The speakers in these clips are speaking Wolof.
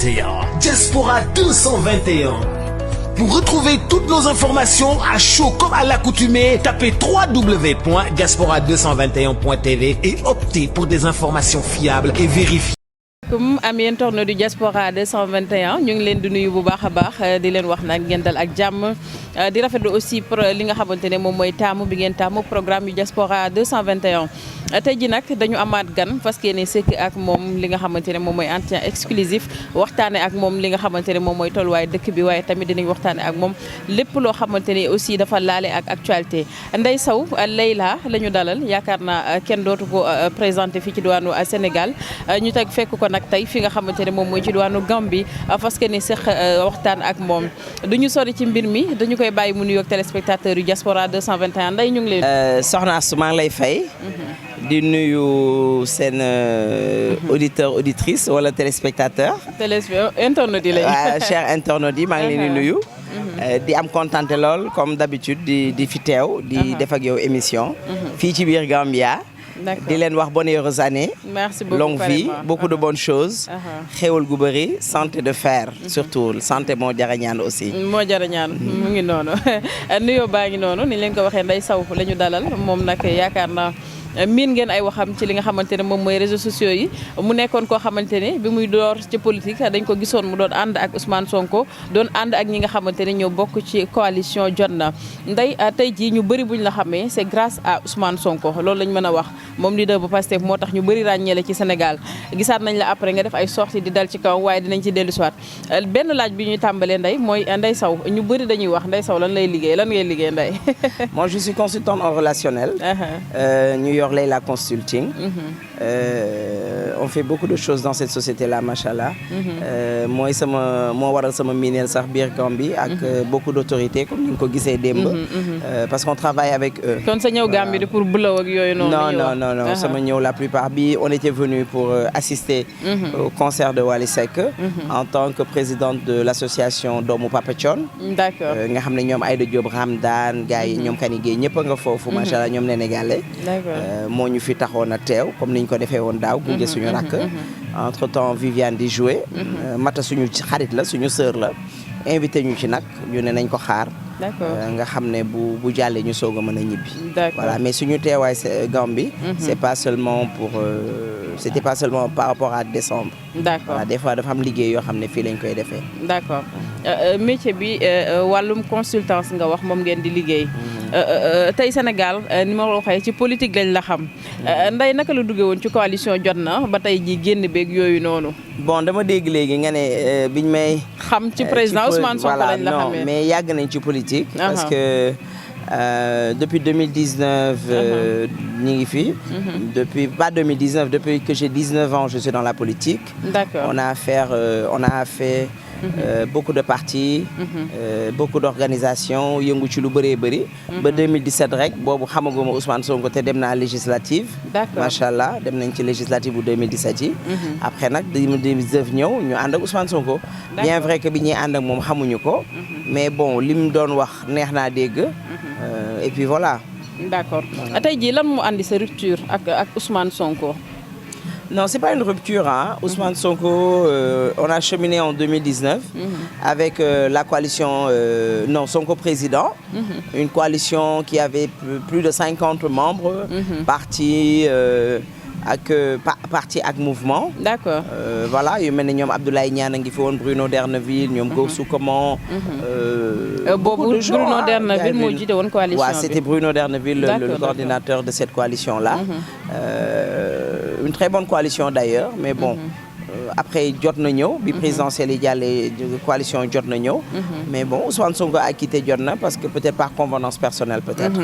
221. Diaspora 221. Pour retrouver toutes nos informations à chaud comme à l'accoutumée, tapez www.diaspora221.tv et optez pour des informations fiables et vérifiées. comme ami internaute du Diaspora 221 ñu ngi leen di nuyu bu baax a baax di leen wax nag ngeen dal ak jàmm di rafetlu aussi li nga xamante ne moom mooy taamu bi ngeen taamu programme yu Diaspora 221 tey ji nag dañu amaat gan parce que ne sëkk ak moom li nga xamante ne moom mooy entretien exclusif waxtaane ak moom li nga xamante ne moom mooy tolluwaay dëkk bi waaye tamit dinañ waxtaane ak moom lépp loo xamante ne aussi dafa laale ak actualité Ndeye Sow Leila la ñu dalal yaakaar naa kenn dootu ko présenté fii ci diwaanu Sénégal ñu teg fekk ko nag tey fi nga xamante ne moom mooy ci diwaanu Gambie parce que ni sax waxtaan ak moom du ñu sori ci mbir mi dañu koy bàyyi mu nuyoog téléspectateur yu Diaspora 221 Ndeye ñu ngi leen. soxna Astou maa ngi lay fay. di nuyu seen auditeur auditrice wala téléspectateur. internautes yi lañu. cher internautes yi maa ngi leen di nuyu. di am contenté lool comme d'habitude di fi teew. di def ak yow émission. fii ci biir Gambia. di leen wax bonne heureuse année. merci beaucoup longue vie beaucoup de bonnes choses. xéwal gu bëri santé de fer. surtout santé moo jar a ñaan aussi. moo jar a ñaan mu ngi noonu nuyoo baa ngi noonu ni leen ko waxee Ndeye Sow la ñu dalal moom nag yaakaar naa. miin ngeen ay waxam ci li nga xamante ne moom mooy réseaux sociaux yi mu nekkoon koo xamante ne bi muy door ci politique dañ ko gisoon mu doon ànd ak Ousmane Sonko doon ànd ak ñi nga xamante ne ñoo bokk ci coalition Jotna Ndeye tey jii ñu bëri buñ la xamee c'est grâce à Ousmane Sonko loolu lañ mën a wax moom leader bu Pastef moo tax ñu bëri ràññee la ci Sénégal gisaat nañ la après nga def ay sorties di dal ci kaw waaye dinañ ci dellu siwaat benn laaj bi ñuy tàmbalee Ndeye mooy Ndeye Sow ñu bëri dañuy wax Ndeye Sow lan lay liggéey lan ngay liggéey Ndeye. moi je suis consultante en relationnel. Leila Consulting. On fait beaucoup de choses dans cette société-là, machallah. Moi, moo waral sama miineel sax biir Gambie ak beaucoup d'autorités comme ni nga ko gisee démb. Parce qu'on travaille avec eux. kon sa ñëw Gambie di pour blow ak yooyu noonu. non sama ñëw la plupart bi on était venu pour assister au concert de Wally Seck. En tant que présidente de l'association Doomu Papa Thione. D'accord nga xam ne ñoom Aïda Diop Ramdan gars yi ñoom Kani Gueye ñëpp a nga foofu. machallah ñoom Sénégalais. moo ñu fi taxoon a teew comme ni ñu ko defee woon daaw gunge suñu rakk entre temps Viviane di jouer Mata suñu xarit la suñu sœur la invité ñu ci nag ñu ne nañ ko xaar nga xam ne bu jàllee ñu soog a mën a ñibbi voilà mais suñu teewaay Gambie c'est pas seulement pour c'était pas seulement par rapport à décembre d'accord voilà des fois dafa am liggéey yoo xam ne fii lañ koy defee d'accord métier bi wàllum consultance nga wax moom ngeen di liggéey tey Sénégal ni ma ko waxee ci politique lañ la xam Ndeye naka la duggee woon ci coalition Jotna ba tey ji génn beeg yooyu noonu. bon dama dégg léegi nga ne biñ may. xam ci président Ousmane Sonko lañ la xamee non mais yàgg nañ ci politique. parce que depuis 2019 ñu ngi fi. depuis pas 2019 depuis que j'ai 19 ans je suis dans la politique. D'accord on a fait beaucoup de partis. beaucoup d'organisations yëngu ci lu bëree bëri. ba 2017 rek boobu xamaguma Ousmane Sonko te dem naa législative. D'accord macha allah dem nañ ci législative bu 2017 yi. après nag 2019 ñëw ñu ànd ak Ousmane Sonko. bien vrai que bi ñuy ànd ak moom xamuñu ko. mais bon li mu doon wax neex naa dégg. et puis voilà. d'accord tey jii lan moo andi sa rupture ak Ousmane Sonko. Non, c'est pas une rupture. Ousmane Sonko, on a cheminé en 2019 avec la coalition Sonko Président, une coalition qui avait plus de 50 membres, parti ak mouvement. D'accord. Voilà, yu mel ne ñoom Abdoulaye Niane a ngi fi woon Bruno D'erneville ñoom Goursou Comment. boobu Bruno D'erneville moo jiite woon coalition bi. Ouais, c'était Bruno D'erneville le coordinateur de cette coalition-là. Une très bonne coalition d'ailleurs, mais bon. Après Jotna ñëw bi présidentielle yi jàllee coalition Jotna ñëw mais bon Ousmane Sonko a quitté Jotna parce que peut-être par convenance personnelle peut-être.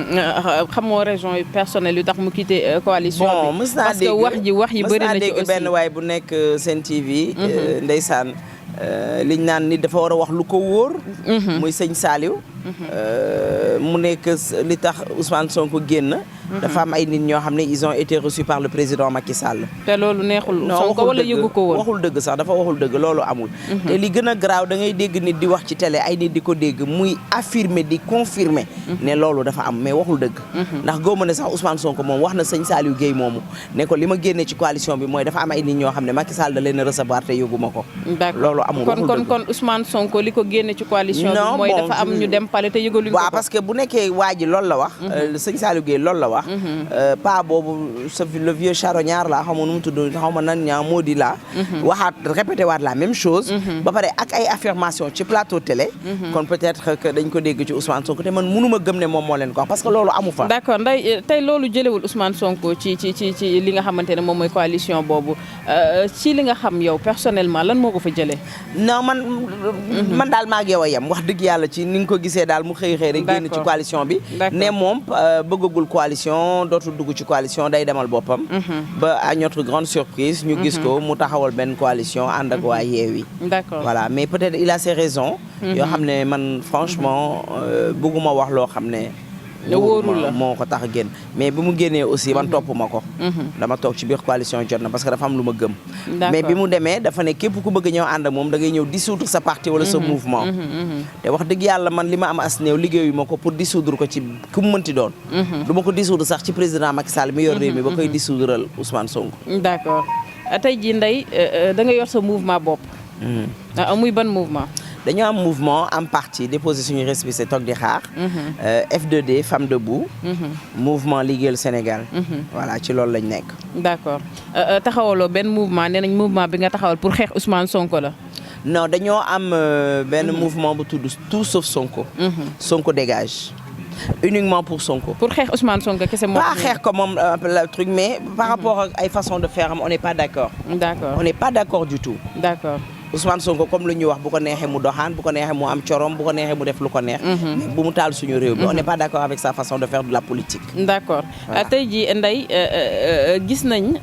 xamoo raison yu personnelle yu tax mu quitté coalition bi. bon mës naa dégg parce que wax ji bëri na ci aussi benn waay bu nekk Sen TV. ndeysaan liñ naan ni dafa war a wax lu ko wóor. muy sëñ Saliou. mu nekk li tax Ousmane Sonko génn. dafa am ay nit ñoo xam ne ils ont été reçus par le président Macky Sall. te loolu neexul Sonko wala yëgu ko woon waxul dëgg sax dafa waxul dëgg loolu amul. te li gën a garaaw da ngay dégg nit di wax ci télé ay nit di ko dégg muy affirmer di confirmer ne loolu dafa am mais waxul dëgg. ndax góob ne sax Ousmane Sonko moom wax na sëñ Saliou Guèye moomu ne ko li ma génnee ci coalition bi mooy dafa am ay nit ñoo xam ne Macky Sall da leen a recevoir te yëguma ko. loolu amul waxul dëgg kon Ousmane Sonko li ko génne ci coalition bi mooy dafa am ñu dem pale te yëgaluñ ko. waaw parce que bu nekkee waa ji loolu la wax. sëñ Saliou Guèye loolu la wax. pas boobu le vieux charognard la xaw ma nu mu tudd xaw ma nan ñaa moo di la waxaat répété waat la même chose. ba pare ak ay affirmation ci plateau télé. kon peut-être que dañ ko dégg ci Ousmane Sonko te man mënuma gëm ne moom moo leen ko wax parce que loolu amu fa. d'accord nday tey loolu jëlewul Ousmane Sonko ci li nga xamante ne moom mooy coalition boobu ci li nga xam yow personnellement lan moo ko fa jëlee. non man daal maa ngi yow a yem wax dëgg yàlla ci ni nga ko gisee daal mu xëy rek génn ci coalition bi. ne moom bëggagul coalition dootul dugg ci coalition day demal boppam. ba à notre grande surprise ñu gis ko mu taxawal benn coalition ànd ak waa Yewwi. d'accord voilà mais peut-être il a ses raisons. yoo xam ne man franchement bëgguma wax loo xam ne. wóorul la moo ko tax a génn mais bi mu génnee aussi man topp ma ko. dama toog ci biir coalition jot na parce que dafa am lu ma gëm. mais bi mu demee dafa ne képp ku bëgg ñëw ànd ak moom da ngay ñëw dissoudre sa parti wala sa mouvement. te wax dëgg yàlla man li ma am as néew liggéeyu ma ko pour dissoudre ko ci ku mu mënti doon. du ma ko dissoudre sax ci président Macky Sall mi yor réew mi ba koy dissoudre Ousmane Sonko. d'accord tey jii Ndeye da nga yor sa mouvement bopp. muy ban mouvement. dañoo am mouvement am parti déposé suñu récépissé toog di xaar. F2D Femmes Debout. mouvement liggéeyal Sénégal. voilà ci loolu lañ nekk. d'accord taxawaloo benn mouvement nee nañ mouvement bi nga taxawal pour xeex Ousmane Sonko la. non dañoo am benn mouvement bu tudd tout sauf Sonko. Sonko dégage. uniquement pour Sonko. pour xeex Ousmane Sonko kese moom. pas xeex comme moom le truc mais par rapport ak ay façon de faire on n'est pas d'accord. d'accord on n'est pas d'accord du tout. d'accord. Ousmane Sonko comme lu ñuy wax bu ko neexee mu doxaan bu ko neexee mu am corom bu ko neexee mu def lu ko neex. mais bu mu taal suñu réew bi on n'est pas d'accord avec sa façon de faire de la politique. d'accord tey jii Ndeye gis nañ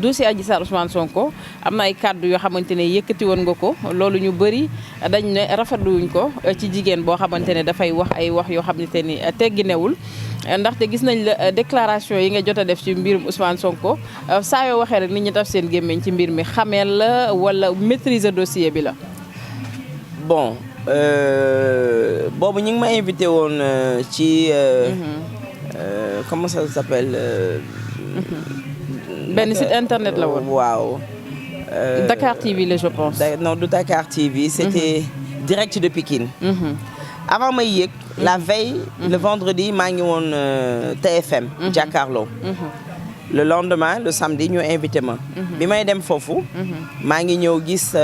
dossier Adji Sarr Ousmane Sonko am na ay kàddu yoo xamante ne yëkkati woon nga ko loolu ñu bëri dañ ne rafetluwuñ ko ci jigéen boo xamante ne dafay wax ay wax yoo xamante ni tegginewul ndaxte gis nañ la déclaration yi nga jot a def ci mbirum Ousmane Sonko saa yoo waxee rek nit ñi daf seen gémmiñ ci mbir mi xameel la wala maîtriser dossier bi la. bon boobu ñu ngi ma invité woon ci comment ça s'appelle. benn site internet la woon. waaw. Dakar TV la je pense. non du Dakar TV c'était direct de Pikine. avant may yëg la veille le vendredi maa ngi woon TFM jàkkaarloo. le lendemain le samedi ñu invité ma. bi may dem foofu. maa ngi ñëw gis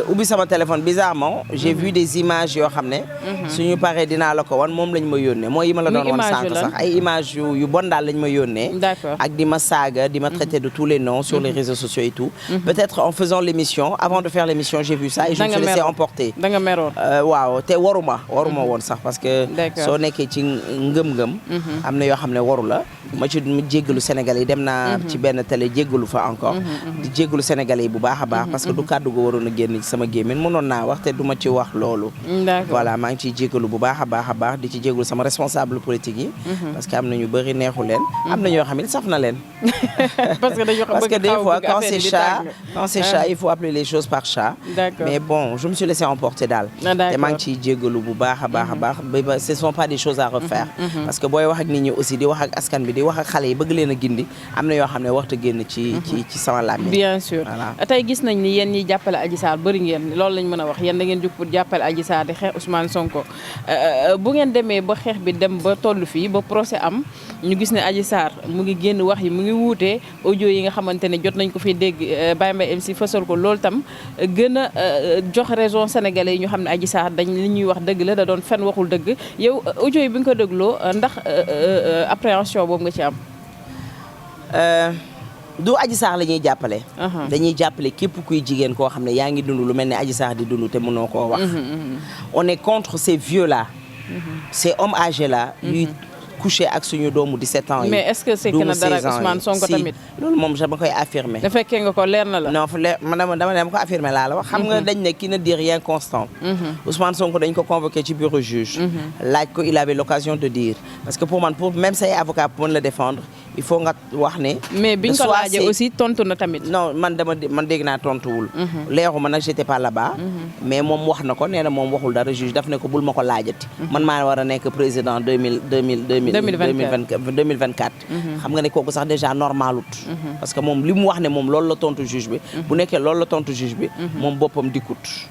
ubbi sama téléphone bizarrement j'ai vu des images yoo xam ne. suñu paree dinaa la ko wan moom lañ ma yónnee mooy yi ma la doon wan sànq sax ay images yu bon daal lañ ma yónnee. d'accord ak di ma saaga di ma traiter de tous les noms sur les réseaux sociaux et tout. peut-être en faisant l'émission avant de faire l'émission j'ai vu ça et je me suis laissé emporter. da nga meroon. waaw te waruma woon sax parce que. soo nekkee ci ngëm-ngëm. am na yoo xam ne waru la ma ci jéggalu Sénégalais yi dem naa ci benn télé jéggalu fa encore. di jéggalu Sénégalais yi bu baax a baax. parce que du kàddu go waroon a génn ci sama gémmiñ mënoon naa wax te du ma ci wax loolu. voilà maa ngi ciy jéggalu bu baax a baax di ci jéggalu sama responsable politique yi. parce que am na ñu bëri neexu leen. am na ñoo xam ne saf na leen. parce que des fois quand c'est chat il faut appeler les choses par chat. mais bon je me suis laissé emporter daal. te maa ngi ciy jéggalu bu baax a baax ce sont pas des choses à refaire. parce que booy wax ak nit ñi aussi di wax ak askan bi di wax ak xale yi bëgg leen a gindi am na yoo xam ne waxta génn ci sama làmmiñ. bien sûr tey gis nañ ni yéen ñi jàppale Adji Sarr bëri ngeen loolu lañ mën a wax yéen da ngeen jóg pour jàppale Adji Sarr di xeex Ousmane Sonko bu ngeen demee ba xeex bi dem ba toll fii ba procès am ñu gis ne Adji Sarr mu ngi génn wax yi mu ngi wuutee audio yi nga xamante ne jot nañ ko fi dégg Baye Mbaye MC fësal ko loolu tam gën a jox raison sénégalais yi ñu xam ne Adji Sarr dañ li ñuy wax dëgg la da doon fen waxul dëgg yow audio yi bi nga ko dégloo ndax appréhension boobu nga ci am. du Adji Sarr la ñuy jàppale. dañuy jàppale képp kuy jigéen koo xam ne yaa ngi dund lu mel ne Adji Sarr di dund te mënoo koo wax. on est contre ces vieux là. ces hommes âgés là. yuy couché ak suñu doomu 17 ans yi. mais est-ce que c'est que na dara Ousmane Sonko tamit. loolu moom dama koy affirmer. da fekkee nga ko leer na la. non dama ko affirmer laa la wax. xam nga dañ ne qui ne dit rien constant. Ousmane Sonko dañ ko convoqué ci bureau juge. laaj ko il avait l'occasion de dire parce que pour même say avocat pour mën la défendre il faut nga wax ne. mais biñ ko laajee aussi tontu na tamit. non man dégg naa tontuwul. leeruma nag j'étais pas là-bas. mais moom wax na ko nee na moom waxul dara juge daf ne ko bul ma ko laajati. man maa war a nekk président 2024. xam nga ne kooku sax déjà normalut. parce que moom li mu wax ne moom loolu la tontu juge bi. bu nekkee loolu la tontu juge bi. moom boppam dikkut.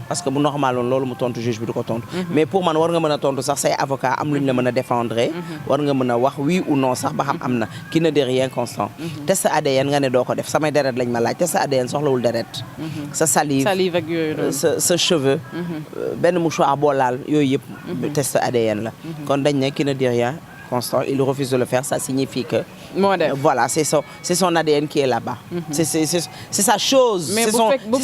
parce que bu normal woon loolu mu tontu juge bi du ko tontu. mais pour man war nga mën a tontu sax say avocat am lu ñu la mën a défendre. war nga mën a wax oui ou non sax ba xam am na qui ne dit rien constant. test ADN nga ne doo ko def samay deret lañ ma laaj test ADN soxlawul deret. sa salive ak yooyu noonu. sa cheveux. benn mouchoir boo laal yooyu yëpp. test ADN la. kon dañ ne qui ne dit rien constant il refuse de le faire ça signifie que. voilà c'est son ADN qui est là-bas. c'est sa chose. mais c'est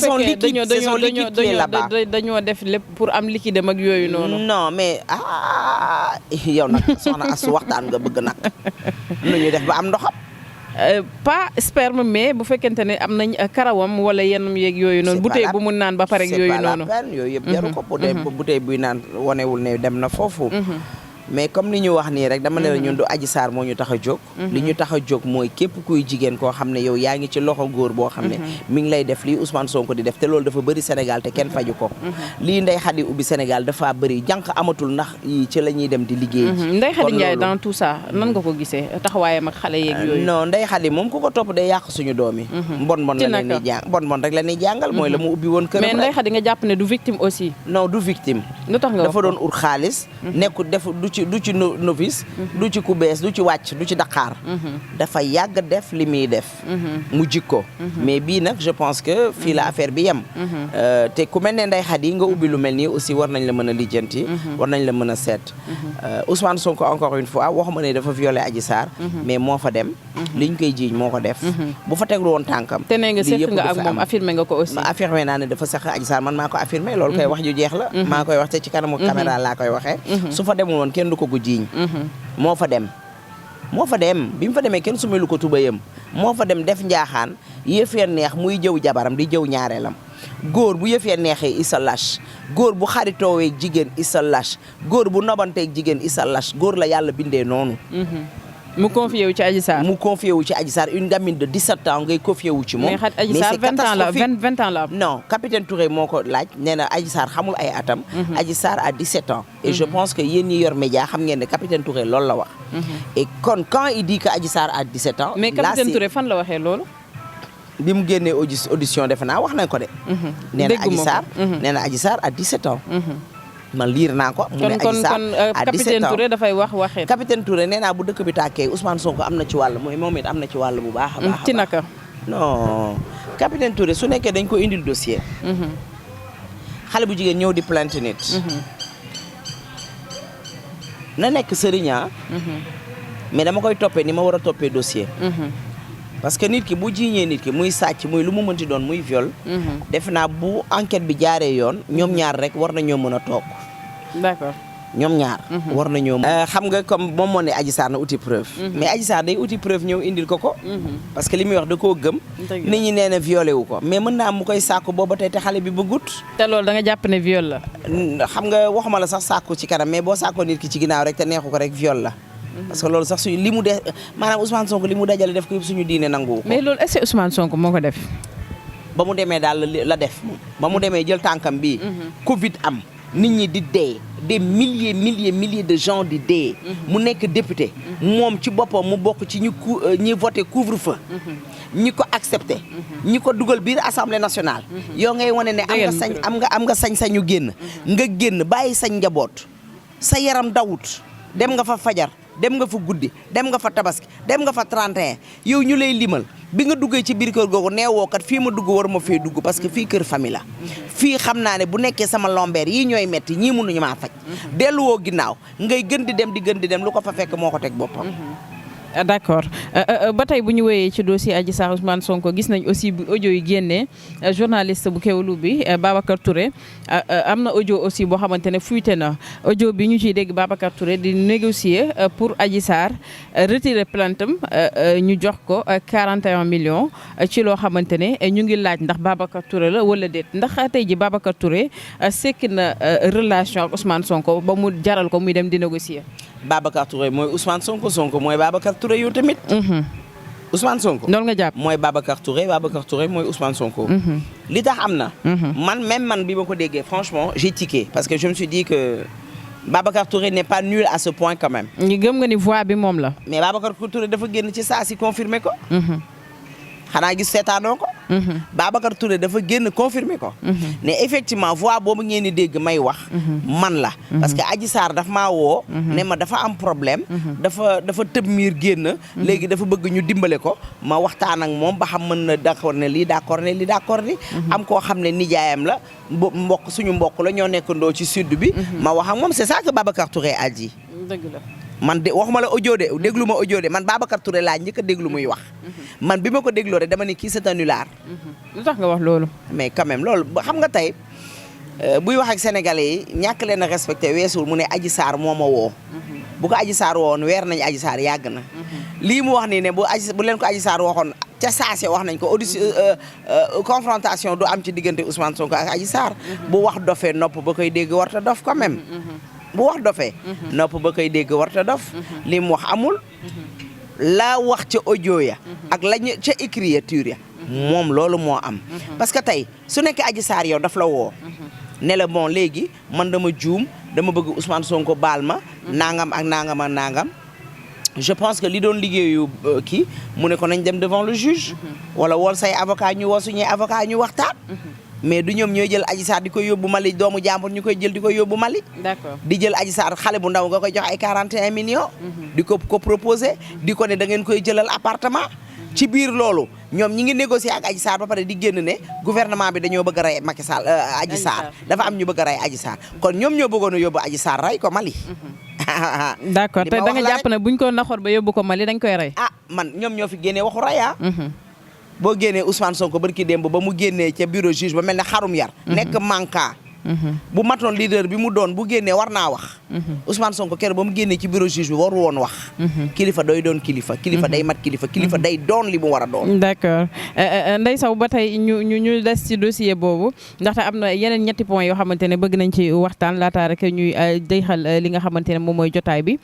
son liquide c'est son liquide qui est là-bas. dañoo def lépp pour am liquide ak yooyu noonu. non mais yow nag soxna Astou waxtaan nga bëgg nag nu ñuy def ba am ndoxam. pas sperme mais bu fekkente ne am nañ karawam wala yenn yeeg yooyu noonu. bouteille bu mu naan ba pare yooyu noonu. c'est pas la peine yooyu yëpp jaru ko. bouteille buy naan wanewul ne dem na foofu. mais comme ni ñu wax nii rek dama ne la ñun du Adji Sarr moo ñu tax a jóg. li ñu tax a jóg mooy képp kuy jigéen koo xam ne yow yaa ngi ci loxo góor boo xam ne mi ngi lay def lii Ousmane Sonko di def te loolu dafa bëri Sénégal te kenn faju ko. lii Ndeye Khady ubbi Sénégal dafa bëri jànq amatul ndax yi ci la ñuy dem di liggéey. Ndeye Khady Ndiaye dans tout ça nan nga ko gisee taxawaayam ak xale yeeg yooyu. non Ndeye Khady moom ku ko topp day yàq suñu doom yi. bon la leen di jàng bon rek la ñuy jàngal mooy la mu ubbi woon këram rek. mais Ndeye Khady nga jàpp ne du victime aussi. non du victime. lu tax nga dafa doon ut xaalis. nekkul def du ci novice du ci ku bees du ci wàcc du ci Dakar. dafa yàgg def li muy def. mu jikko mais bii nag je pense que fii la affaire bi yem. te ku mel ne Ndeye Khady nga ubbi lu mel nii aussi war nañ la mën a lijjanti. war nañ la mën a seet. Ousmane Sonko encore une fois waxuma ne dafa violé Adji Sarr. mais moo fa dem. liñ koy jiiñ moo ko def. bu fa teglu woon tànkam. te nee nga seq nga ak moom affirmé nga ko aussi. ma affirmé naa ne dafa seq Adji Sarr man maa ko affirmé loolu koy wax ju jeex la. maa koy wax te ci kanamu caméra laa koy waxee. su fa demul woon kenn du ko gu jiiñ. moo fa dem bi mu fa demee kenn sumelu ko tubayam moo fa dem def njaaxaan yëfee neex muy jëw jabaram di jëw ñaareelam góor bu yëfee neexee isa lâche góor bu xaritoowee jigéen isa lâche góor bu nobanteeg jigéen isa lâche góor la yàlla bindee noonu. mu confié wu ci Adji Sarr. Une gamine de 17 ans ngay confié wu ci moom. mais Adji Sarr 20 ans la. non capitaine Touré moo ko laaj nee na Adji Sarr xamul ay atam. Adji Sarr a 17 ans. et je pense que yéen ñi yor média xam ngeen ne capitaine Touré loolu la wax. et kon quand il dit que Adji Sarr a 17 ans. mais capitaine Touré fan la waxee loolu. bi mu génnee audition defe naa wax nañ ko de. nee na Adji Sarr a 17 ans. man liir naa ko. mu ne Adji Sarr à 17 ans capitaine Touré dafay wax waxee. capitaine Touré nee naa bu dëkk bi tàkkee Ousmane Sonko am na ci wàll mooy moom it am na ci wàll bu baax a baax. ci naka. non capitaine Touré su nekkee dañ ko indil dossier. xale bu jigéen ñëw di plainte nit. na nekk sëriña mais dama koy toppee ni ma war a toppee dossier. parce que nit ki bu jiiñee nit ki muy sàcc muy lu mu mënti doon muy viol. def naa bu enquête bi jaaree yoon ñoom ñaar rek war nañoo mën a toog. d'accord ñoom ñaar. war nañoo xam nga comme moom moo ne Adji Sarr na uti preuve. mais Adji Sarr day uti preuve ñëw indil ko. parce que li muy wax da koo gëm. nit ñi nee na violé wu ko mais mën naa mu koy sàkku booba tey te xale bi bëggut. te loolu da nga jàpp ne viol la. xam nga waxuma la sax sàkku ci kanam mais boo sàkkoo nit ki ci ginnaaw rek te neexu ko rek viol la. parce que loolu sax suñu li mu de maanaam Ousmane Sonko li mu dajale def ko yëpp suñu diine nangu ko. mais loolu est-ce que Ousmane Sonko moo ko def. ba mu demee daal la def ba mu demee jël tànkam bii. Covid am nit ñi di dee des milliers de gens di dee. mu nekk député. moom ci boppam mu bokk ci ñi voté couvre-feu. ñi ko accepté. ñi ko dugal biir assemblée nationale. yow ngay wane ne am nga sañ-sañu génn. nga génn bàyyi sañ njaboot sa yaram dawut dem nga fa fajar. dem nga fa guddi dem nga fa tabaski dem nga fa 31 yow ñu lay limal bi nga duggee ci biir kër googu neewoo kat fii ma dugg war ma fee dugg parce que fii kër famille la. fii xam naa ne bu nekkee sama lombeer yii ñooy metti ñii mënuñu maa faj. delluwoo ginnaaw ngay gën di dem lu ko fa fekk moo ko teg boppam. d'accord ba tey bu ñu wéyee ci dossier Adji Sarr Ousmane Sonko gis nañ aussi bu audio yi génnee journaliste bu Kéwoulo bi Babacar Touré am na audio aussi boo xamante ne fuité na audio bi ñu ciy dégg Babacar Touré di négocier pour Adji Sarr retirer plainte am ñu jox ko 41 millions ci loo xamante ne ñu ngi laaj ndax Babacar Touré la wala déet ndax tey ji Babacar Touré sekk na relation ak Ousmane Sonko ba mu jaral ko muy dem di négocier. Babacar Touré mooy Ousmane Sonko Sonko mooy Babacar Touré yow tamit. Ousmane Sonko. loolu nga jàpp mooy Babacar Touré mooy Ousmane Sonko. li tax am na. man bi ma ko déggee franchement j'ai tiqué parce que je me suis dit que Babacar Touré n'est pas nul à ce point quand même. ñu gëm nga ni voix bi moom la. mais Babacar Touré dafa génn ci saa si confirmer ko. xanaa gis seetaanoo ko. Babacar Touré dafa génn confirmer ko. ne effectivement voix boobu ngeen di dégg may wax. man la. parce que Adji Sarr daf maa woo. ne ma dafa am problème. dafa tëb miir génn. léegi dafa bëgg ñu dimbale ko ma waxtaan ak moom ba xam mën na d'accord ne lii d'accord ne lii d'accord ni am koo xam ne nijaayam la suñu mbokk la ñoo nekkandoo ci sud bi. ma wax ak moom c'est ça que Babacar Touré a dit. dëgg la. man de waxuma la audio de déglu ma audio de man Babacar Touré laa njëkk a déglu muy wax. man bi ma ko dégloo rek dama ne kii c'est un nulard. lu tax nga wax loolu. mais quand même loolu xam nga tey buy wax ak sénégalais yi ñàkk leen a respecté weesul mu ne Adji Sarr moo ma woo. bu ko Adji Sarr woon weer nañu Adji Sarr yàgg na. lii mu wax nii ne bu leen ko Adji Sarr waxoon ca saase wax nañ ko confrontation du am ci diggante Ousmane Sonko ak Adji Sarr. bu wax dofee nopp ba koy dégg warta dof quand même. bu wax dofee nopp ba koy dégg warta dof li mu wax amul la wax ca audio ya ak lañu ca écriture ya moom loolu moo am parce que tey su nekkee Adji Sarr yow daf la woo ne la bon léegi man dama juum dama bëgg Ousmane Sonko baal ma nangam ak nangam ak nangam je pense que li doon liggéeyu kii mu ne ko nañ dem devant le juge wala wool say avocat ñu woo suñuy avocat ñu waxtaan mais du ñoom ñooy jël Adji Sarr di koy yóbbu Mali doomu jàmbur ñu koy jël di koy yóbbu Mali. D'accord di jël Adji Sarr xale bu ndaw nga koy jox ay 41 millions. di ko proposé di ko ne da ngeen koy jëlal appartement. ci biir loolu ñoom ñi ngi négocier ak Adji Sarr ba pare di génn ne gouvernement bi dañoo bëgg a rey Macky Sall Adji Sarr dafa am ñu bëgg a rey Adji Sarr kon ñoom ñoo bëggoon a yóbbu Adji Sarr rey ko Mali. D'accord te da nga jàpp ne buñ ko naxoon ba yóbbu ko Mali dañ koy rey. ah man ñoom ñoo fi génnee waxu rey boo génnee Ousmane Sonko barki démb ba mu génnee ca bureau juge ba mel ne xarum yar. nekk manka bu matoon leader bi mu doon bu génnee war naa wax. Ousmane Sonko keroog ba mu génnee ci bureau juge bi waru woon wax. kilifa doy doon kilifa day mat kilifa day doon li mu war a doon. d'accord Ndeye Sow ba tey ñu des ci dossier boobu ndaxte am na yeneen ñetti points yoo xamante ne bëgg nañ ci waxtaan laata rek ñuy deyxal li nga xamante ne moom mooy jotaay bi.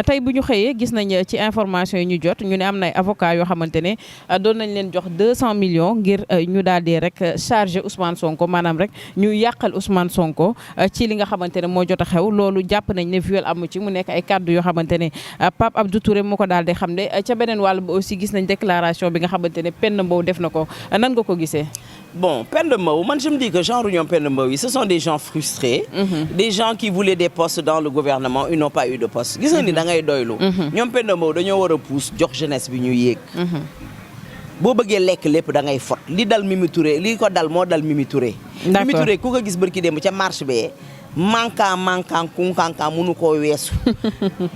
tey bu ñu xëyee gis nañ ci information yi ñu jot ñu ne am na ay avocats yoo xamante ne doon nañ leen jox 200 millions ngir ñu daal di rek charger Ousmane Sonko maanaam rek ñu yàqal Ousmane Sonko ci li nga xamante ne moo jot a xew loolu jàpp nañ ne viol amu ci mu nekk ay kàddu yoo xamante ne Pape Abdou Touré moo ko daal di xam ne ca beneen wàll ba aussi gis nañ déclaration bi nga xamante ne Penda Mbow def na ko nan nga ko gisee. Bon, Penda Mbow, moi je me dis que genre ñoom Penda Mbow yi ce sont des gens frustrés, des gens qui voulaient des postes dans le gouvernement, ils n'ont pas eu de poste. Gis nga ni da ngay doylu. ñoom Penda Mbow dañoo war a pousse jox jeunesse bi ñu yéeg. boo bëggee lekk lépp da ngay fot li dal Mimi Touré li ko dal moo dal Mimi Touré. D'accord. Mimi Touré ku ko gis barki démb ca marche bee mankan kunkankan mënu koo weesu.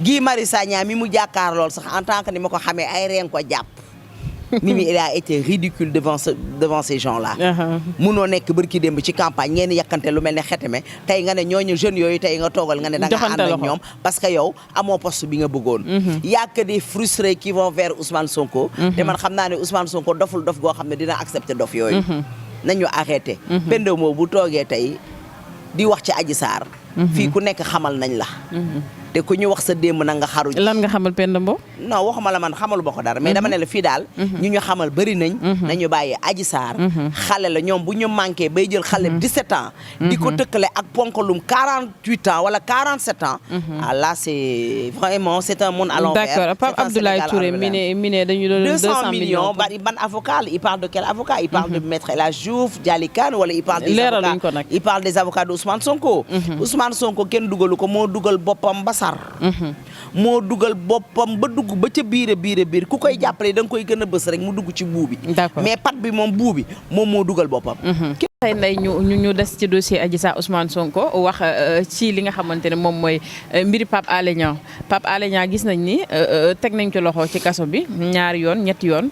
Guy Marius Sagna mi mu jàkkaar lool sax en tant que ni ma ko xamee ay reen ko jàpp. Mimi il a été ridicule devant ces gens-là. munoo nekk barki démb ci campagne ngeen yàkkante lu mel ne xeteme tey nga ne ñooñu jeunes yooyu tey nga toogal nga ne da nga ànd ak ñoom parce que yow amoo poste bi nga bëggoon. y a que des frustrés qui vont vers Ousmane Sonko. te man xam naa ne Ousmane Sonko doful dof goo xam ne dina accepter dof yooyu. nañu arrêté. Penda Mbow bu toogee tey di wax ci Adji Sarr. fii ku nekk xamal nañ la. te ku ñu wax sa démb na nga xaru. lan nga xamal Penda Mbow. non waxuma la man xamalu ba ko dara mais dama ne la fii daal. ñu xamal bëri nañ. nañu bàyyi Adji Sarr. xale la ñoom bu ñu manqué bay jël xale 17 ans. di ko tëkkale ak ponkalum 48 ans wala 47 ans. ah là c'est vraiment c'est un monde à l'envers. D'accord Pape Abdoulaye Touré mi ne dañu doon 200 millions. ban avocat il parle de quel avocat. il parle de maître El Hadji Diouf Dialy Kane wala il parle des avocats il parle des avocats de Ousmane Sonko. Ousmane Sonko kenn dugalu ko moo dugal boppam ba sar moo dugal boppam ba dugg ba ca biir ku koy jàppale da nga koy gën a bës rek mu dugg ci buubi mais pat bi moom buubi moom moo dugal boppam tey nday ñu des ci dossier Adji Sarr Ousmane Sonko wax ci li nga xamante ne moom mooy mbiri Pape Alé Niang gis nañ ni teg nañ ci loxo ci kaso bi ñaari yoon ñetti yoon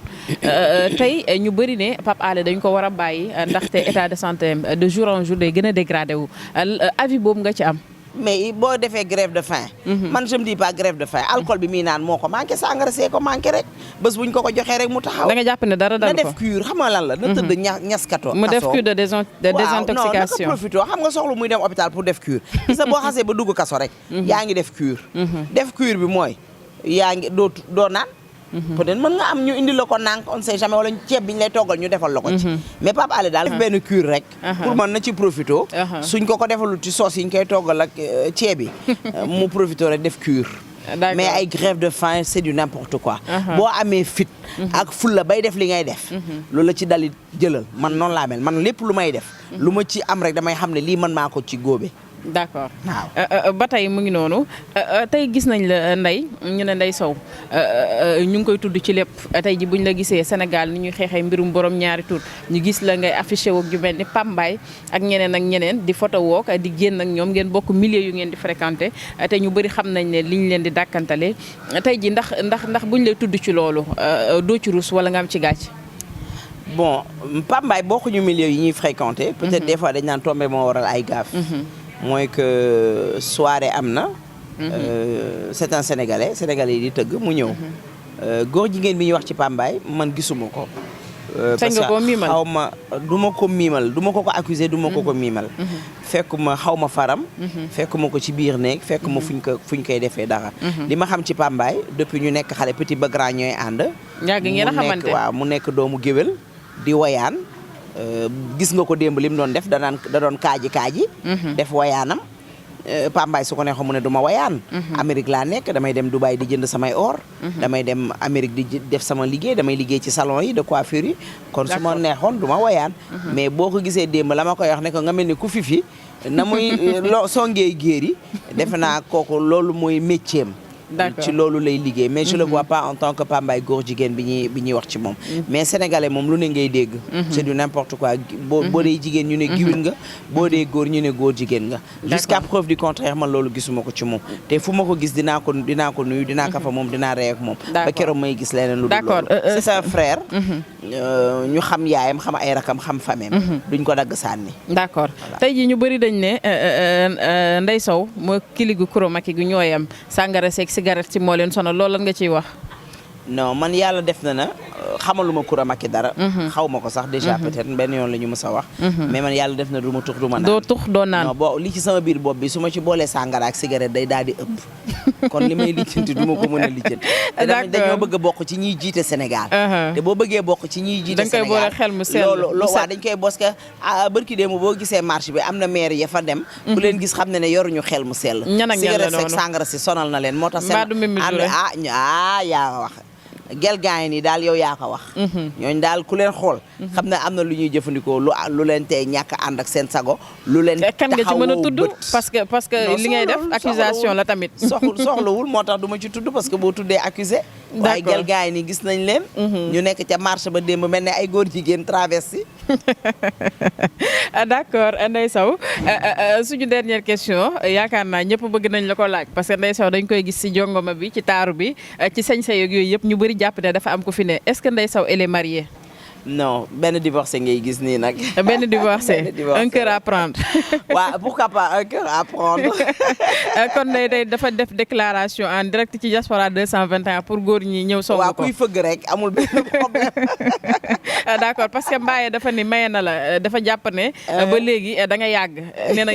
tey ñu bëri ne Pape Alé dañ ko war a bàyyi ndaxte état de santé de jour en jour day gën a dégradé wu avis boobu nga ci am. mais boo defee grève de faim. man je me dis pas grève de faim alcool bi muy naan moo ko manqué sangara see ko manqué rek bés buñ ko joxee rek mu taxaw. da nga jàpp ne dara dal ko na def cure xam nga lan la. na tëdd ñaskato. mu def cure de désintoxication. waaw non naka profité xam nga soxlu muy dem hôpital pour def cure. gis nga boo xasee ba dugg kaso rek. yaa ngi def cure. def cure bi mooy yaa ngi doo naan. peut-être mën nga am ñu indi la ko nànk on sait jamais wala ceeb bi ñu lay toggal ñu defal la ko ci mais Pape Alé daal def benn cure rek pour mën na ci profito suñ ko defalul ci sauce yi ñu koy toggal ak ceeb bi mu profito rek def cure mais ay grève de faim c'est du n'importe quoi boo amee fit ak fulla bay def li ngay def loolu la ci dali jëlal man noonu laa mel man lépp lu may def lu ma ci am rek damay xam ne lii man maa ko ci góobe d'accord ba tey mu ngi noonu tey gis nañ la Ndeye ñu ne Ndeye Sow ñu ngi koy tudd ci lépp tey ji buñ la gisee Sénégal ni ñuy xeexee mbirum borom ñaari tur ñu gis la ngay affiché woog ju mel ni Pambaay ak ñeneen di photo woog di génn ak ñoom ngeen bokk milieu yu ngeen di fréquenté te ñu bëri xam nañ ne liñ leen di dàkkantale tey ji ndax buñ lay tudd ci loolu doo ci rus wala nga am ci gàcc. bon Pambaay bokkuñu milieu yi ñuy fréquenté peut-être des fois dañ naan tombé moo waral ay gaaf mooy que soirée am na c'est un sénégalais yi di tëgg mu ñëw góor jigéen bi ñuy wax ci Pambaay man gisuma ko sañ nga ko miimal xaw ma du ma ko miimal du ma ko accusé du ma ko miimal fekkuma xaw ma faram fekkuma ko ci biir néeg fekkuma fuñ koy defee dara li ma xam ci Pambaay depuis ñu nekk xale petit ba grand ñooy ànd yàgg ngeen a xamante waaw mu nekk doomu géwél di woyaan gis nga ko démb li mu doon def da doon kaaji def wayaanam Pambaay su ko neexoon mu ne du ma wayaan Amérique laa nekk damay dem Dubaï di jënd samay or damay dem Amérique di def sama liggéey damay liggéey ci salon yi de coiffure yi kon su ma neexoon du ma wayaan mais boo ko gisee démb la ma koy wax ne ko nga mel ni ku fifi na muy songee géer yi defe naa kooku loolu mooy métier am ci loolu lay liggéey mais je le vois pas en tant que Pambaay góor jigéen bi ñuy wax ci moom mais sénégalais moom lu ne ngay dégg c'est du n'importe quoi boo dee jigéen ñu ne giwin nga boo dee góor ñu ne góor jigéen nga jusqu'à preuve du contraire man loolu gisuma ko ci moom te fu ma ko gis dinaa ko nuyu dinaa ka fa moom dinaa rey ak moom ba keroog may gis leneen lu dul loolu c'est un frère ñu xam yaayam xam ay rakam xam fameem duñ ko dagg sànni d'accord tey jii ñu bëri dañ ne Ndeye Sow moo kiligu kuromaki gu ñooyam sàngara seeg cigarette ci moo leen sonal loolu lan nga ciy wax. non man yàlla def na xamaluma kuramaki dara. xaw ma ko sax déjà peut-être benn yoon la ñu mës a wax. mais man yàlla def na du ma tux du ma naan. doo tux doo naan non boo li ci sama biir bopp bi su ma ci boolee sàngara ak cigarette day daal di ëpp. kon li may lijjanti du ma ko mën a lijjanti. d'accord dañoo bëgg a bokk ci ñiy jiite Sénégal. te boo bëggee bokk ci ñiy jiite Sénégal dañ koy boole xel mu sell loolu waaw dañ koy bos que barki démb boo gisee marché bi am na maire ya fa dem. ku leen gis xam ne yoruñu xel mu sell. ñan ak ñan la noonu cigarette ak sàngara si sonal na leen moo tax. seen yaa wax. gel gaañ nii daal yow yaa ko wax ñooñu daal ku leen xool xam ne am na lu ñuy jëfandikoo lu leen tey ñàkk ànd ak seen sago lu leen kan nga ci mën a tudd parce que li ngay def accusation la tamit soxlawul moo tax du ma ci tudd parce que boo tuddee accusé waaye gel gaañ nii gis nañ leen ñu nekk ca marché ba démb mel ne ay góor jigéen traversé d'accord Ndeye Sow suñu dernière question yaakaar naa ñëpp bëgg nañ la ko laaj parce que Ndeye Sow dañ koy gis ci jongoma bi ci taaru bi ci sañ-sañ yooyu yëpp ñu bëri jàpp ne dafa am ko fi ne est-ce que Ndeye Sow elle est mariée? non benn divorcé ngay gis nii nag. benn divorcé un cœur à prendre. waaw pourquoi pas un cœur à prendre. kon day dafa def déclaration en direct ci Diaspora 221 pour góor ñi ñëw songu ko. waaw kuy fëgg rek amul benn problème. d'accord parce que Mbaye dafa ni maye na la dafa jàpp ne. ba léegi da nga yàgg. nee na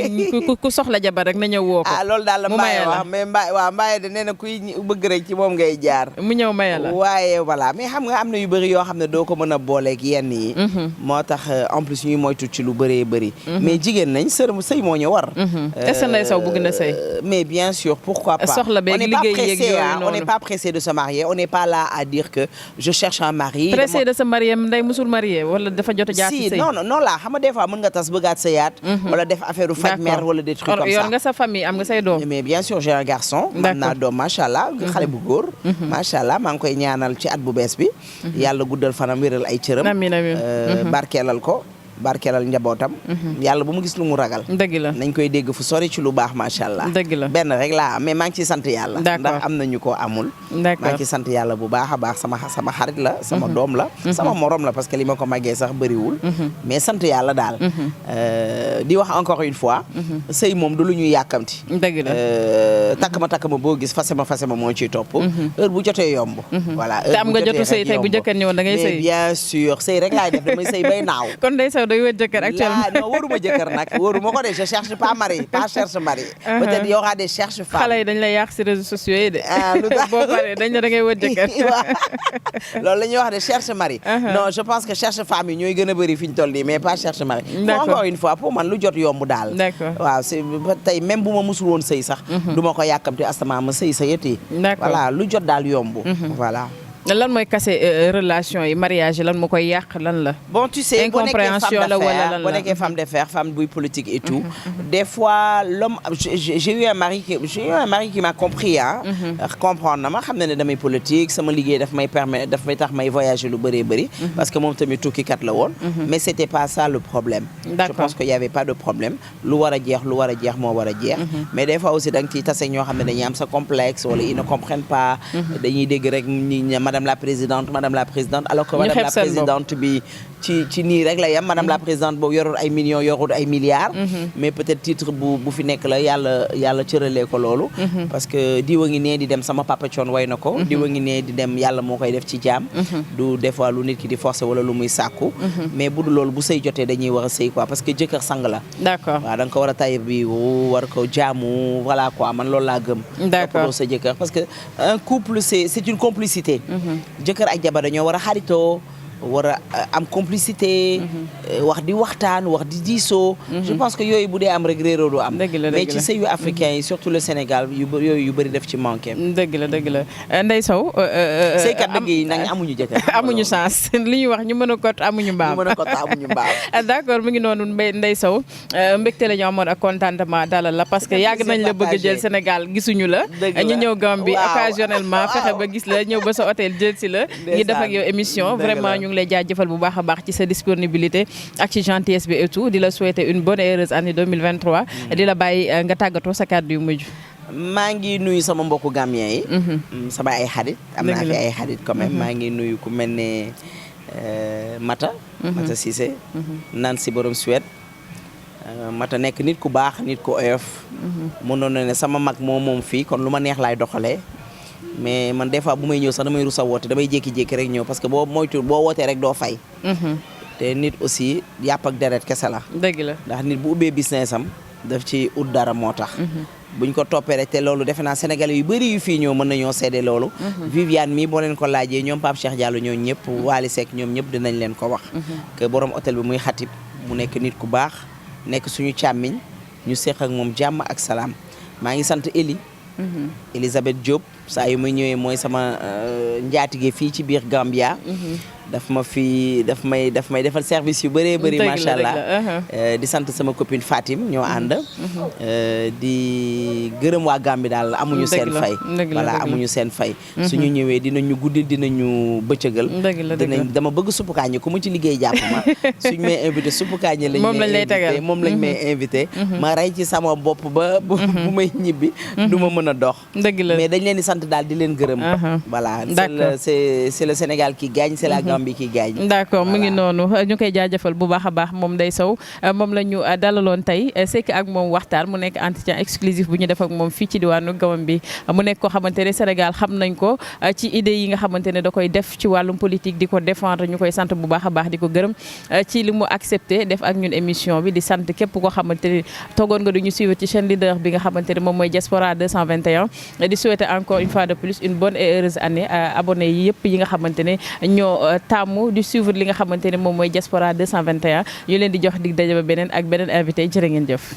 ku soxla jabar rek na ñëw woo ko. loolu daal la Mbaye wax mais Mbaye de nee na kuy bëgg rek ci moom ngay jaar. mu ñëw maye la waaye voilà mais xam nga am na yu bëri yoo xam ne doo ko mën a boole yenn yi moo tax en plus ñuy moytu ci lu bëree bëri mais jigéen nañ sëy moo ñu war est-ce que Ndeye Sow bëgg na sëy mais bien sûr pourquoi pas soxla beeg liggéey yeeg yooyu noonu on n'est pas pressé de se marier on n'est pas là à dire que je cherche un mari pressé de se marier Ndeye musul marié wala dafa jot a jaar ci sëy. si non laa xam nga des fois mën nga tas bëggaat sëyaat. wala def affaire faj mère wala des trucs comme ça. yor nga sa famille am nga say doom. mais bien sûr j'ai un garçon. am naa doom macha allah xale bu góor. macha allah maa ngi koy ñaanal ci at bu bees bi. yàlla guddal fanam wéral ay cëram. amiin amiin barkeelal ko. barkeelal njabootam. yàlla bu mu gis lu mu ragal. dëgg la nañ koy dégg fu sori ci lu baax macha allah. dëgg la benn rek laa am mais maa ngi ciy sant yàlla. d'accord ndax am nañu ko amul. d'accord maa ngi ciy sant yàlla bu baax a baax sama xarit la. sama doom la. sama morom la parce que li ma ko màggee sax bëriwul. mais sant yàlla daal. di wax encore une fois. sëy moom du lu ñuy yàkkamti. dëgg la takk ma boo gis fase ma moo ciy topp. heure bu jotee yomb. voilà te am nga jotu sëy tey bu jëkkër ñëwoon da ngay sëy. mais bien sûr sëy rek laay def damay sëy bay naaw. kon day saw day wër jëkkër actuellement. non wóoruma jëkkër nag wóoruma ko de je cherche pas mari pas cherche mari. peut-être y aura des cherche femmes. xale yi dañ lay yàq si réseaux sociaux yi de. lu tax boo paree dañ ne da ngay wër jëkkër. loolu la ñuy wax de cherche mari. non je pense que cherche femme yi ñooy gën a bëri fi ñu toll nii mais pas cherche mari. d'accord encore une fois pour man lu jot yomb daal. d'accord waaw c'est tey même bu ma musul woon sëy sax. du ma ko yàkkamti astama ma sëy sëyati. d'accord voilà lu jot daal yomb. voilà. lan mooy kase relation yi mariage lan moo koy yàq lan la. bon tu sais incompréhension la wala lan la boo nekkee femme d'affaires femme buy politique et tout. des fois l'homme j'ai eu un mari qui m'a compris comprendre na ma xam ne damay politique sama liggéey daf may tax may voyager lu bëree bëri. parce que moom tamit tukkikat la woon. mais c'était pas ça le problème. d'accord je pense que y avait pas de problème lu war a jeex moo war a jeex. mais des fois aussi da nga ciy tase ñoo xam ne dañuy am sa complexe wala ils ne comprennent pas. dañuy dégg rek madame la présidente alors que madame la présidente bi ci nii rek la yam madame la présidente boobu yorul ay millions yorul ay milliards. mais peut-être titre bu fi nekk la yàlla cëralee ko loolu. parce que diwa ngi nee di dem sama papa Thione way na ko. diwa ngi nee di dem yàlla moo koy def ci jaam. du des fois lu nit ki di forcer wala lu muy sàkku. mais bu dul loolu bu sëy jotee dañuy war a sëy quoi parce que jëkkër sang la. d'accord waaw da nga ko war a tay bi war ko jaamu voilà quoi man loolu laa gëm. d'accord sa jëkkër parce que un couple c'est une complicité. jëkkër ak jabar dañoo war a xaritoo war a am complicité. wax di waxtaan wax di diisoo. je pense que yooyu bu dee am rek réeroo du am. mais ci sëyu africain yi surtout le Sénégal yooyu yu bëri def ci manqué. dëgg la Ndeye Sow. sëykat dëgg yi nag amuñu jëkkër. amuñu chance li ñuy wax ñu mën a kot amuñu mbaam. d'accord mu ngi noonu Ndeye Sow mbégte la ñu amoon ak contentement dalal la parce que yàgg nañ la bëgg jël Sénégal gisuñu la. ñu ñëw Gambie occasionnellement fexe ba gis la ñëw ba sa hôtel jël si la. ngi def ak yow émission vraiment ñu ngi lay jaajëfal bu baax a baax ci sa disponibilité ak ci gentillesse bi et tout di la souhaiter une bonne et heureuse année 2023 di la bàyyi nga tàggatoo sa kàddu yu mujj. maa ngi nuyu sama mbokku Gambien yi. sama ay xarit am naa fi ay xarit quand même maa ngi nuyu ku mel ne Mata Cissé naan si borom Suède Mata nekk nit ku baax nit ku oyof mënoon na ne sama mag moom fii kon lu ma neex laay doxalee mais man des fois bu may ñëw sax damay rus a woote damay jékki-jékki rek ñëw parce que boo wootee rek doo fay. te nit aussi yàpp ak deret kese la. dëgg la ndax nit bu ubbee business am daf ci ut dara moo tax. buñ ko toppee rek te loolu defe naa Sénégalais yu bëri yu fii ñëw mën nañoo seede loolu. Viviane mii boo leen ko laajee ñoom Pape Cheikh Diallo ñoom ñëpp Wally Seck ñoom ñëpp dinañ leen ko wax. que borom hôtel bi muy xatib mu nekk nit ku baax nekk suñu càmmiñ ñu seq ak moom jàmm ak salaam maa ngi sant Elisabeth Diop saa yu may ñëwee mooy sama njaatige fii ci biir Gambia. daf may defal service yu bëree bëri macha allah. di sant sama copine Fatim ñoo ànd. di gërëm waa Gambie daal amuñu seen fay. voilà amuñu seen fay. suñu ñëwee dinañu guddil dinañu bëccëgal. dama bëgg suppu kàññe ku mu ci liggéey jàpp ma. suñ may invité suppu kàññe lañ may invité ma rey ci sama bopp ba bu may ñibbi. du ma mën a dox. mais dañ leen di sant daal di leen gërëm. voilà c'est le Sénégal qui gagne c'est la Gambie qui gagne. d'accord mu ngi noonu ñu koy jaajëfal bu baax a baax moom Ndeye Sow moom la ñu dalaloon tey sekk ak moom waxtaan mu nekk entretien exclusif bu ñu def ak moom fii ci diwaanu Gambie mu nekk koo xamante ne Sénégal xam nañ ko ci idée yi nga xamante ne da koy def ci wàllum politique di ko défendre ñu koy sant bu baax a baax di ko gërëm ci li mu accepté def ak ñun émission bi di sant képp koo xamante ne toogoon nga du ñu suivre ci chaîne leader bi nga xamante ne moom mooy Diaspora 221 di souhaiter encore une fois de plus une bonne et heureuse année abonnés yi yëpp yi nga xamante ne ñoo tàmm di suivre li nga xamante ne moom mooy Diaspora 221 ñu leen di jox dig daje ba beneen ak beneen invité jërë ngeen jëf